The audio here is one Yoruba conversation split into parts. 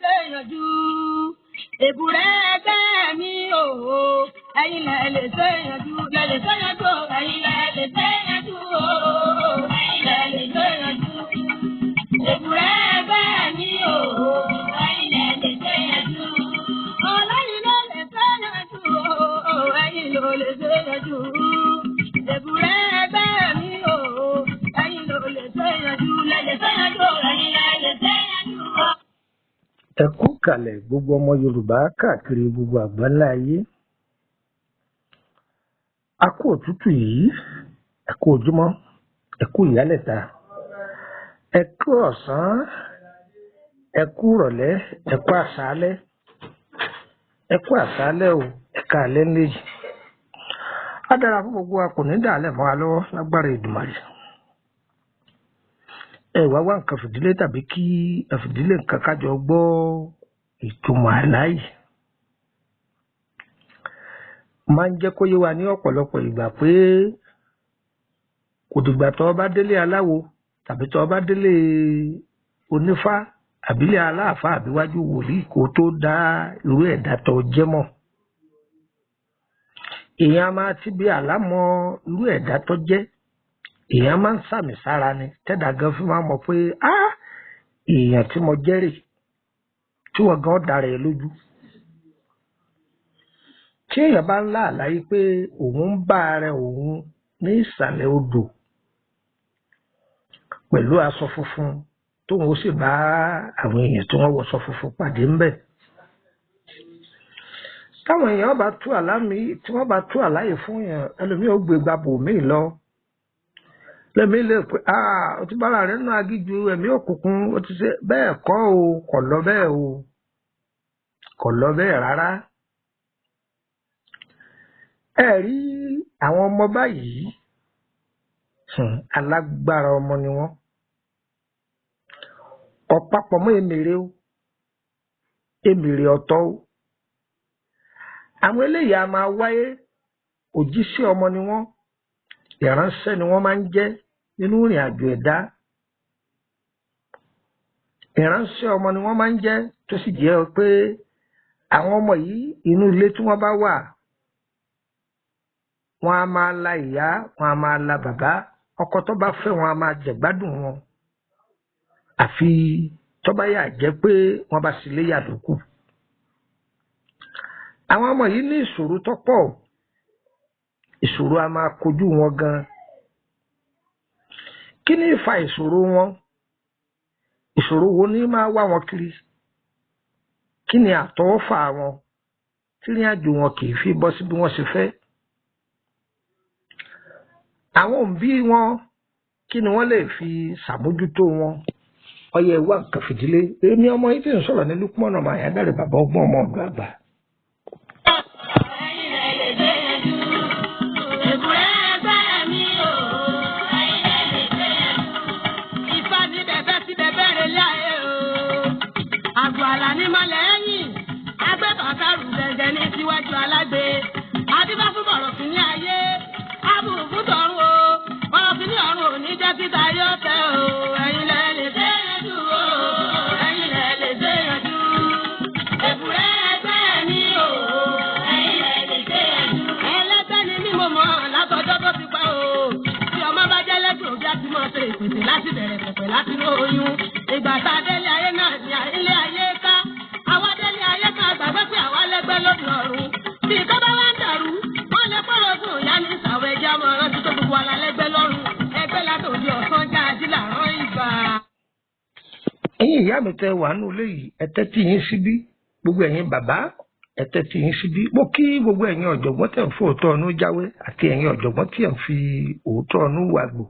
ṣèyànjú. Èbúrẹ́ ẹgbẹ́ mi o, ẹ̀yin lẹ lè ṣèyànjú, lẹ lè ṣèyànjú, ẹ̀yin lẹ lè ṣèyànjú o, ẹ̀yin lẹ lè ṣèyànjú. Èbúrẹ́ ẹgbẹ́ mi o, ẹ̀yin lẹ lè ṣèyànjú. Ọlọ́yin ló lè ṣèyànjú o, ẹ̀yin ló lè ṣèyànjú. Èbúrẹ́ ẹgbẹ́ mi o, ẹ̀yin ló lè ṣèyànjú, lẹ lè ṣèyànjú, ẹ̀yin lẹ lè ṣèyànjú. Ẹ kú kalẹ̀ gbogbo ọmọ Yorùbá káàkiri gbogbo àgbáńlá ayé. A kú òtútù yìí, ẹ kú ojúmọ́, ẹ kú ìyálẹ̀ta, ẹ kú ọ̀sán, ẹ kú ìrọ̀lẹ́, ẹ kú àṣálẹ́, ẹ kú àṣálẹ́ o, ẹ káalẹ́ ńlẹ́yìn. Á dára fún gbogbo wa, kò ní dàálẹ̀ mọ́ wa lọ́wọ́ lágbára Èdùmàrè. Ẹ wá wá nǹkan fìdílé tàbí kí ẹ fìdílé nǹkan kájọ gbọ́ ìtumọ̀ àláyé. Máa ń jẹ́ kó yé wa ní ọ̀pọ̀lọpọ̀ ìgbà pé kò dìgbà tó bá délé aláwo tàbí tó bá délé onífá àbílẹ̀ aláàfáà àbíwájú wòlíì kó tó dá irú ẹ̀dá tó jẹ́ mọ̀. Èèyàn máa ti bí àlámọ̀ irú ẹ̀dá tó jẹ́. Èèyàn máa ń sàmì sára ni tẹ́dà gan fi máa mọ̀ pé èèyàn tí mo jẹ́ rè, tí wọ́n gan dára ẹ lójú. Tí èèyàn bá ń lá àlàyé pé òun ń bá ara òun ní ìsàlẹ̀ odò pẹ̀lú aṣọ funfun tóun ó sì bá àwọn èèyàn tí wọ́n wọṣọ funfun pàdé ńbẹ̀. Táwọn èèyàn bá tú àlámì, tí wọ́n bá tú àlàyé fún èèyàn, ẹlòmíì ó gbé gbàbò míì lọ. Lẹ́mi lè pé o ti bára rẹ̀ nínú agíjú ẹ̀mí òkùnkùn, ó ti ṣe bẹ́ẹ̀ kọ́ o, kò lọ bẹ́ẹ̀ o, kò lọ bẹ́ẹ̀ rárá. Ẹ rí àwọn ọmọ báyìí, alágbára ọmọ ni wọ́n. Ọ̀pápọ̀ mọ́ èmèrè o, èmèrè ọ̀tọ̀ o. Àwọn eléyìí a máa wáyé, òjíṣẹ́ ọmọ ni wọ́n. Ìránṣẹ́ ni wọ́n máa ń jẹ́ nínú ìrìn àjò ẹ̀dá. Ìránṣẹ́ ọmọ ni wọ́n máa ń jẹ́ tó sì jẹ́ pé àwọn ọmọ yìí inú ilé tí wọ́n bá wà, wọ́n á máa la ìyá, wọ́n á máa la bàbá. Ọkọ tó bá fẹ́ wọn á máa jẹ̀gbádùn wọn. Àfi tó bá yà jẹ́ pé wọ́n bá sì lé yàdókù. Àwọn ọmọ yìí ní ìṣòro tó pọ̀. Ìṣòro a máa kojú wọn gan. Kí ni ìfà ìṣòro wọn? Ìṣòro wo ni máa wá wọn kiri? Kí ni àtọwọ́fà wọn tí ìrìn àjò wọn kì í fi bọ́ sí bí wọ́n ṣe fẹ́? Àwọn òbí wọn, kí ni wọ́n lè fi ṣàmójútó wọn? Ọyẹ ìwà nǹkan fìdílé. Èmi ọmọ yìí tí ń sọ̀rọ̀ ní Lukman ọmọ Àyádáre bàbá ọgbọ́n ọmọ ọ̀dọ́ àgbà. Síwájú alágbe, adíbá fún bọ̀rọ̀ fún ní ayé, ábùrù fún tọ̀run o, bọ̀rọ̀ fún ní ọ̀run ò ní jẹ́ títa yóò tẹ́ o, ẹ̀yin lẹ lè ṣèyànjú o, ẹ̀yin lẹ lè ṣèyànjú. Èbúrẹ́ ẹgbẹ́ mi o, ẹ̀yin lẹ lè ṣèyànjú. Ẹlẹ́gbẹ́ ni mí mo mọ̀ látọjọ́ tó ti pẹ́ o, tí ọmọ bá jẹ́ lẹ́gbẹ̀ẹ́ òbí àti mọ̀ ṣe ìpèsè láti bẹ̀rẹ̀ pẹ̀pẹ̀ láti ní oyún. Ìgbà tá a délé ayé náà ní ilé ayé ká. Àwa délé ayé ká gbàgbé pé àwa lẹ́gbẹ́ lóde ọ̀run. Bí ìtọ́ bá wá ń dàrú, wọ́n lè pọ̀rọ̀ fún ìyá ní ìsàwọ̀ ẹ̀jẹ̀ ọmọ ọ̀rọ̀ títọ́ gbogbo wa lẹ́gbẹ́ lọ́rùn. Ẹgbẹ́ látòdì ọ̀sán já ajílà rán ìgbà. Ẹ̀yin ìyá mi tẹ wà nínú ilé yìí, ẹ tẹ́tí yín síbí. Gbogbo ẹ̀yin bàbá, ẹ tẹ́tí yín síbí. Mo kí gbogbo ẹ̀yin ọ̀jọ̀gbọ́n tẹ̀ ń fi òótọ́ ọ̀nù jáwé àti ẹ̀yin ọ̀jọ̀gbọ́n tí ẹ̀ ń fi òótọ́ ọ̀nù wàgbò.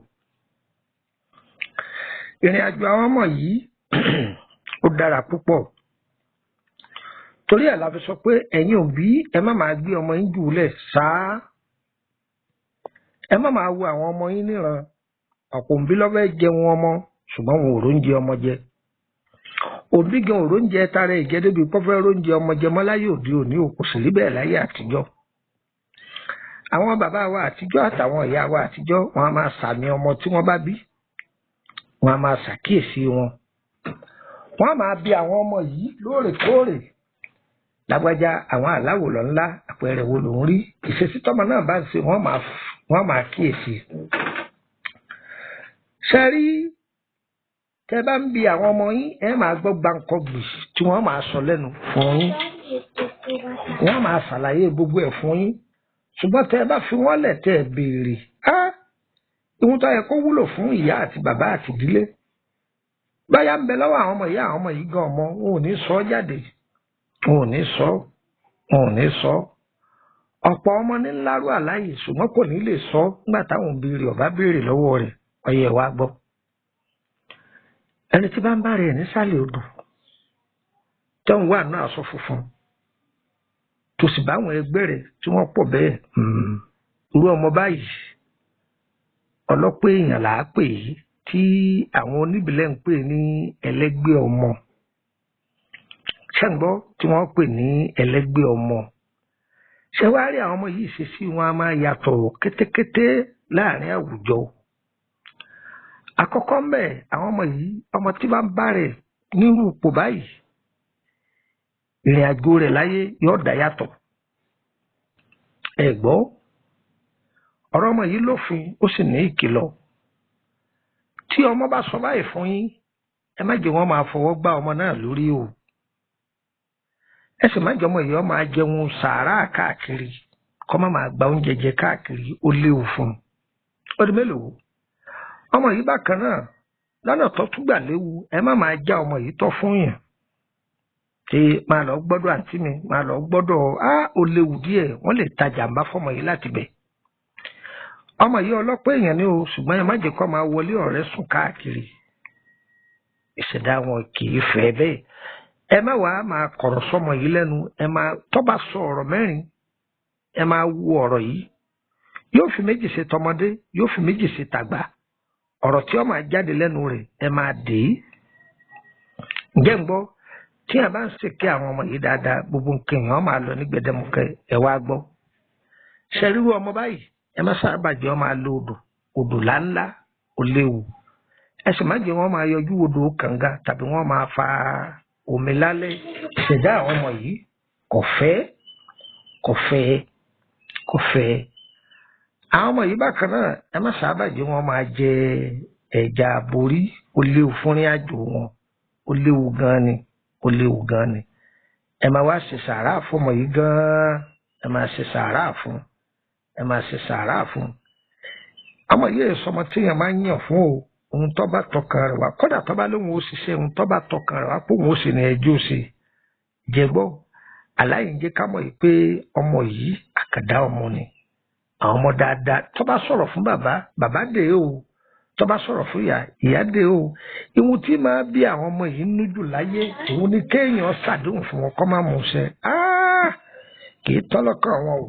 Ìrìn àjò àwọn ọmọ yìí ó dára púpọ̀. Torí ẹ̀ la fi sọ pé ẹ̀yin òbí ẹ má máa gbé ọmọ yín jùlẹ̀ sáá. Ẹ má máa wo àwọn ọmọ yín níran. Ọ̀pọ̀ òbí ló fẹ́ jẹun ọmọ ṣùgbọ́n wọn ò róúnjẹ ọmọ jẹ. Òbí gan ò róúnjẹ tara ìjẹ́ débi pọ́fẹ́ róúnjẹ ọmọ jẹ mọ́ láyé òde òní ò kò sì rí bẹ́ẹ̀ láyé àtijọ́. Àwọn bàbá wa àtijọ́ àtàwọn ìyá wa àtijọ́ wọn a máa sàmì ọmọ tí wọ́n bá bí. Wọn a máa ṣàkíyèsí wọn. wọ́n máa bi àwọn ọmọ yìí lóòrèkóòrè lágbájá àwọn aláwòrán ńlá àpẹẹrẹ wo ló ń rí ìṣesí tọ́mọ náà bá ń ṣe wọ́n máa kíyèsí. ṣe rí tẹ́ bá ń bi àwọn ọmọ yín ẹ máa gbọ́ gbàǹkọ̀gbì tí wọ́n máa sọ lẹ́nu fún yín wọ́n máa ṣàlàyé gbogbo ẹ̀ fún yín ṣùgbọ́n tẹ́ bá fi wọ́n lẹ̀ tẹ́ béèrè ìhun tó yẹ kó wúlò fún ìyá àti bàbá àti ìdílé báyà ń bẹ lọ́wọ́ àwọn ọmọ ìyá àwọn ọmọ yìí gan ọmọ wọn ò ní sọ jáde wọn ò ní sọ ọ̀pọ̀ ọmọ ní ńlárú àláyè ṣùgbọ́n kò ní lè sọ nígbà táwọn òbí rẹ̀ ọ̀bá béèrè lọ́wọ́ rẹ̀ ọyẹ wa gbọ́. ẹni tí bá ń bá rẹ̀ nísàlẹ̀ odò tó ń wà náà aṣọ funfun tó sì bá àwọn ẹgbẹ́ rẹ̀ tí wọ́n pọ̀ bẹ́ẹ̀ irú ọmọ báyìí ọlọ́pẹ́ èèyàn là á pè é tí àwọn oníbìlẹ̀ ń pè ní ẹlẹ́gbẹ́ ọmọ ṣẹ́ǹgbọ́ tí wọ́n pè ní ẹlẹ́gbẹ́ ọmọ ṣé wàá rí àwọn ọmọ yìí ṣe sí wọn a máa yàtọ̀ kétékété láàrin àwùjọ. àkọ́kọ́ mbẹ̀ àwọn ọmọ yìí ọmọ tí bá ń bá rẹ̀ nírú ipò báyìí ìrìn àjò rẹ̀ láyé yóò dá yàtọ̀. ẹ gbọ́ ọ̀rọ̀ ọmọ yìí lófin ó sì ní ìkìlọ̀ tí ọmọ bá sọ báyìí fún yín ẹ má jẹ́ wọ́n máa fọwọ́ gbá ọmọ náà lórí o ẹ sì má jẹ́ ọmọ yìí ó máa jẹun sàárà káàkiri kó má máa gba oúnjẹ jẹ káàkiri ó léwu fún un ọdún mélòó ọmọ yìí bákan náà lọ́nà tó tún gbà léwu ẹ má máa já ọmọ yìí tọ́ fún yàn ṣe máa lọ gbọ́dọ̀ àǹtí mi máa lọ gbọ́dọ̀ ó léwu díẹ̀ wọ́n lè ta jàǹbá fọmọ yìí láti bẹ̀. ọmọ yìí ọlọ́pẹ́ èèyàn ni o ṣùgbọ́n ẹ má jẹ́ kó máa wọlé ọ̀rẹ́ sùn káàkiri ìṣẹ̀dá wọn kì í fẹ́ bẹ́ẹ̀ ẹ má wàá máa kọ̀rọ̀ sọmọ yìí lẹ́nu ẹ máa tó bá sọ ọ̀rọ̀ mẹ́rin ẹ máa wo ọ̀rọ̀ yìí yóò fi méjì ṣe tọmọdé yóò fi méjì ṣe tàgbà ọ̀rọ̀ tí ó máa jáde lẹ́nu rẹ̀ ẹ máa dè é ǹjẹ́ ń gbọ́ tí a bá ń ṣèké àwọn ọmọ yìí dáadáa gbogbo nǹkan èèyàn máa lọ ní gbẹdẹmukẹ ẹ wá gbọ́ ṣẹríru ọmọ báyìí ẹ má sábà jẹ́ ọ máa lo odò láńlá ó léwu ẹ sì má jẹ́ wọ́n máa yọjú odò kànga tàbí wọ́n máa fa omi lálẹ́ ìṣẹ̀dá àwọn ọmọ yìí kò fẹ́ àwọn ọmọ yìí bákan náà ẹ má sábà jẹ́ wọ́n máa jẹ ẹja aborí ó léwu fún ní àjò wọn ó léwu gan ni ẹ máa wá ṣe sàárà fún ọmọ yìí gan ẹ máa ṣe sàárà fún ọmọ yìí èso ọmọ tí èèyàn máa ń yàn fún o ohun tó bá tọkàn rẹ̀ wá kódà tó bá lóun ó ṣiṣẹ́ ohun tó bá tọkàn rẹ̀ wá pé òun ó sì ní ẹjọ́ ṣe jẹgbọ́ aláìjẹ ká mọ̀ yìí pé ọmọ yìí àkàdá ọmọ ni àwọn ọmọ dáadáa tó bá sọ̀rọ̀ fún bàbá dè o tó bá sọ̀rọ̀ fún ìyá dè o ìhun tí máa bí àwọn ọmọ yìí ń nújù láyé òun ni kéèyàn ṣàdéhùn fún wọn kó má mú ṣẹ kì í tọ́lọ́kàn wọn o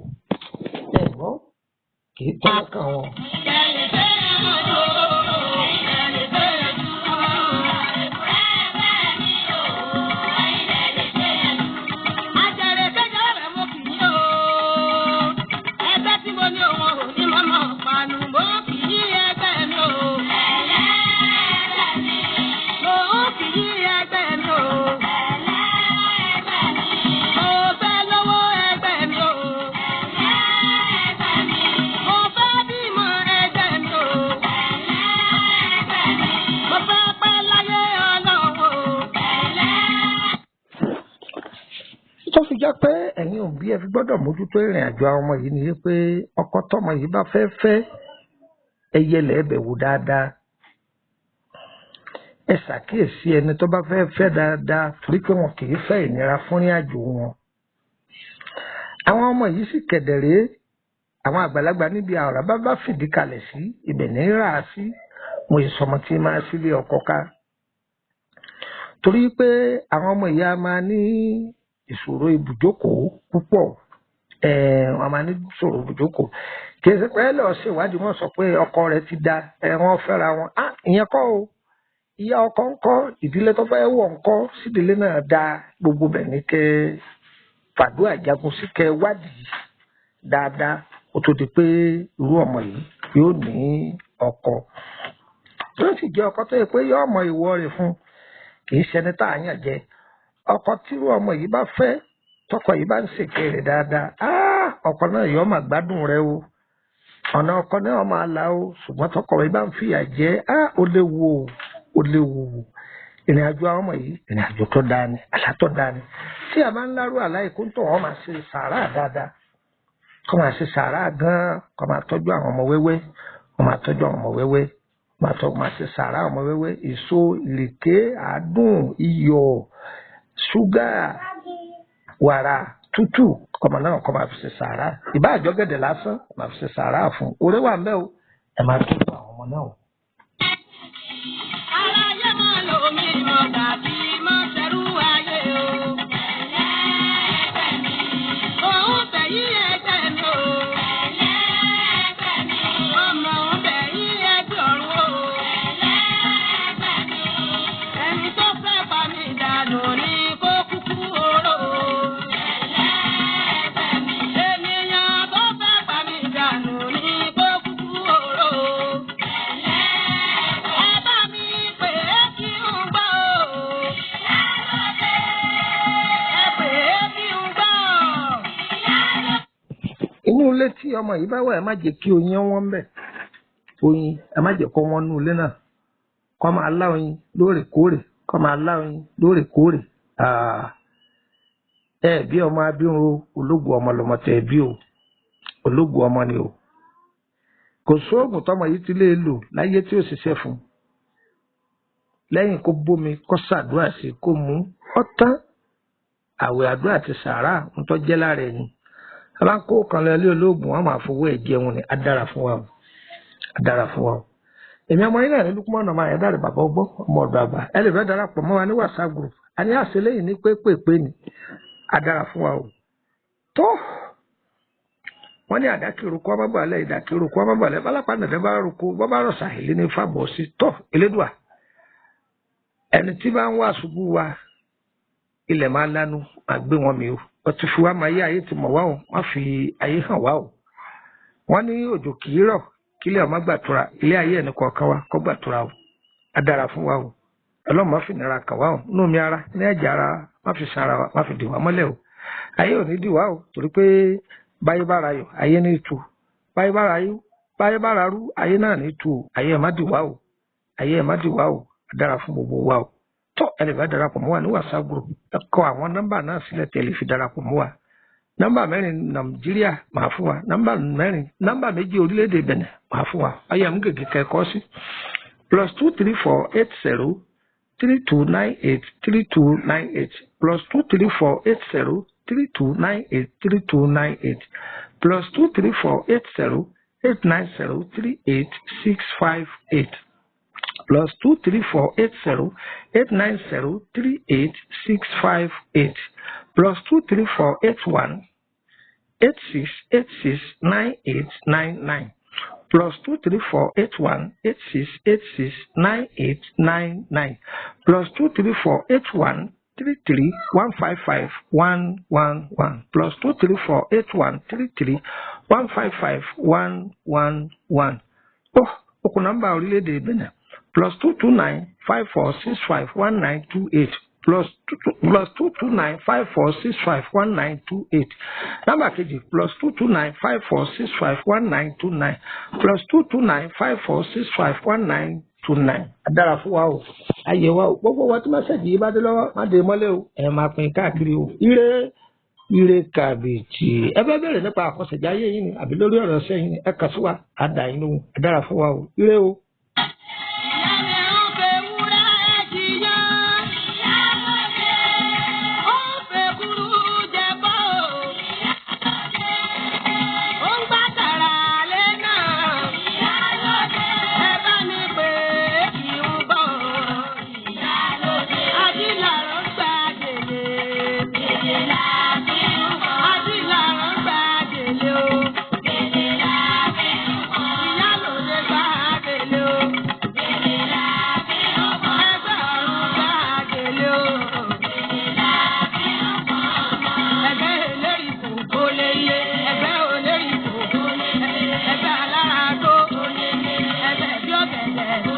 ẹ̀gbọ́n kì í tọ́lọ́kàn wọn. jẹ́ pé ẹ̀yin òbí ẹ fi gbọ́dọ̀ mójútó ìrìn àjò àwọn ọmọ yìí ni pé ọkọ tọmọ yìí bá fẹ́ ẹ yẹlẹ̀ ẹbẹ̀ wò dáadáa ẹ ṣàkíyèsí ẹni tó bá fẹ́ dáadáa torí pé wọn kì í fẹ́ ìnira fún ìrìn àjò wọn. àwọn ọmọ yìí sì kẹ̀dẹ̀rẹ́ àwọn àgbàlagbà níbi àwòrán bá fìdí kalẹ̀ sí ibẹ̀ ní rà á sí mo ìsọmọ tí máa sílé ọkọ ká torí pé àwọn ọmọ ìyá máa ní ìṣòro ibùjókòó púpọ̀ wọn máa ní ìṣòro ibùjókòó kì í ṣe pé lọ ṣe ìwádìí wọn sọ pé ọkọ rẹ̀ ti da wọn fẹ́ra wọn ìyẹn kọ́ o ìyá ọkọ ńkọ́ ìdílé tó fẹ́ wọ̀ ńkọ́ sídìlé náà da gbogbo bẹ̀ ní kẹ́ fàdúrà jagun sí kẹ́ wádìí dáadáa ó tó di pé irú ọmọ yìí yóò ní ọkọ tó sì jẹ́ ọkọ tó yẹ pé yóò mọ ìwọ rẹ̀ fún kì í ṣẹni tá à yàn jẹ ọkọ tírú ọmọ yìí bá fẹ́ tọkọ yìí bá ń ṣèké rẹ̀ dáadáa ọkọ náà yóò máa gbádùn rẹ̀ o ọ̀nà ọkọ náà máa là o ṣùgbọ́n tọkọ yìí bá ń fìyà jẹ ó léwu o ó léwu o ìrìn àjò àwọn ọmọ yìí ìrìn àjò tó dáa ni àlá tó dáa ni tí a máa ń lárú àlá yìí kó ń tọ̀ wọ́n máa ṣe sàárà dáadáa kó máa ṣe sàárà gan-an kó máa tọ́jú àwọn ọmọ wẹ́wẹ́ kó máa tọ́jú àwọn ọmọ wẹ́wẹ́ máa ṣe sàárà ọmọ wẹ́wẹ́ èso ìrèké àádùn iyọ̀ ṣúgà wàrà tútù kọmọ náà kọ máa fi ṣe sàárà ìbá àjọgẹdẹ lásán máa fi ṣe sàárà fún orí wà ńbẹ̀ o ẹ máa tọ́jú àwọn ọmọ náà o. aláyé máa lò mí mọ̀ tàbí mọ́ ṣerú ayé o. ẹlẹ́ẹ̀kẹ́ mi. òun tẹ̀yí ẹgbẹ́ mi o. ẹlẹ́ẹ̀kẹ́ mi. ọmọ òun tẹ̀yí ẹgbẹ́ ọ̀run o. ẹlẹ́ẹ̀kẹ́ mi. ẹni tó fẹ́ pa mí dànù ní kó kúkú oró o. ẹlẹ́ẹ̀kẹ́ mi. ènìyàn tó fẹ́ pa mí dànù ní kó kúkú oró o. ẹ bá mi pè é kí n gbọ́ o. ẹ pè é kí n gbọ́. inú ilé tí ọmọ yìí bá wà ẹ má jẹ́ kí oyin wọn bẹ oyin ẹ má jẹ́ kó wọn nú ilé náà kó máa lá oyin lóòrèkóòrè kó máa lá oyin lóòrèkóòrè ẹ bí ọmọ abirùn o ológun ọmọ lọmọ tẹ bí o ológun ọmọ ni o kò sóògùn tọmọ yìí ti lè lò láyé tí ó ṣiṣẹ́ fún lẹ́yìn kó bómi kó ṣàdúrà sí kó mú ọtán àwẹ̀ àdúrà ti sàárà ń tọ́jẹ́ lára ẹ̀yìn aláǹkó kan lọ ilé olóògùn wọn máa fowó ẹ̀ jẹun ni adára fún wa o adára fún wa o èmi ọmọ yín náà ní Lukman ọmọ àyẹ̀dá rẹ̀ bàbá ọgbọ́n ọmọ ọ̀dọ̀ àgbà ẹ lè fẹ́ darapọ̀ mọ́ wa ní WhatsApp group a ní àṣelẹ́yìn ní pépèpé ni adára fún wa o tó wọ́n ní àdákìrò kó ọmọ bọ̀ọ̀lẹ́ ìdákìrò kó ọmọ bọ̀ọ̀lẹ́ bálápá nàdẹ́ bá rúkú bọ́ bá rọ̀ sàhìlì ní fàbọ̀ sí tó elédùà ẹni tí bá ń wá ṣubú wa ilẹ̀ máa lánú máa gbé wọn mi o wọ́n ti fi wá máa yé ayé ti mọ̀ wá o wọ́n fi ayé hàn wá o wọ́n ní òjò kì í rọ̀ kílẹ̀ ọmọ gbàtura ilé ayé ẹni kọ̀ọ̀kan wa kó gbàtura o adára fún wa o ọlọ́run má fi nira kàn wá o inú mi ara ní ẹ̀jẹ̀ ara má fi sara wa má fi dì wá mọ́lẹ̀ o ayé ò ní dì wá o torí pé báyé bára yọ ayé ní tu báyé bára rú ayé náà ní tu o ayé ẹ̀ má dì wá o ayé ẹ̀ má dì wá o adára fún gbogbo wa o tó ẹ lè bá darapọ̀ mọ́ wa ní WhatsApp group ẹ kọ àwọn nọ́mbà náà sílẹ̀ tẹ́ lè fi darapọ̀ mọ́ wa nọ́mbà 4 Nàìjíríà máa fún wa nọ́mbà 2 orílẹ̀-èdè Benin máa fún wa ayé àmú gègé kẹ́kọ̀ọ́ sí +23480 3298 3298 +23480 3298 3298 +23480 890 38658 +23480 890 38658 +23481 8686 9899 +23481 8686 9899 +23481 33 155 111 +23481 33 155 111 okùn nọ́mbà orílẹ̀-èdè Benin +229 5465 1928 +229 5465 1928 nọ́mbà kejì +229 5465 1929 +229 5465 1929 adára fún wa o ayé wa o gbogbo wa tí mẹ́sẹ̀jì yìí bá dé lọ́wọ́ má dé mọ́lẹ̀ o ẹ máa pín káàkiri o ire kàbìtì ẹ bá bẹ̀rẹ̀ nípa àkọsẹ̀jáyé yìí ni àbí lórí ọ̀rọ̀ ṣẹ́ yìí ni ẹ kà sí wa àdá inú adára fún wa o ire o. Yeah.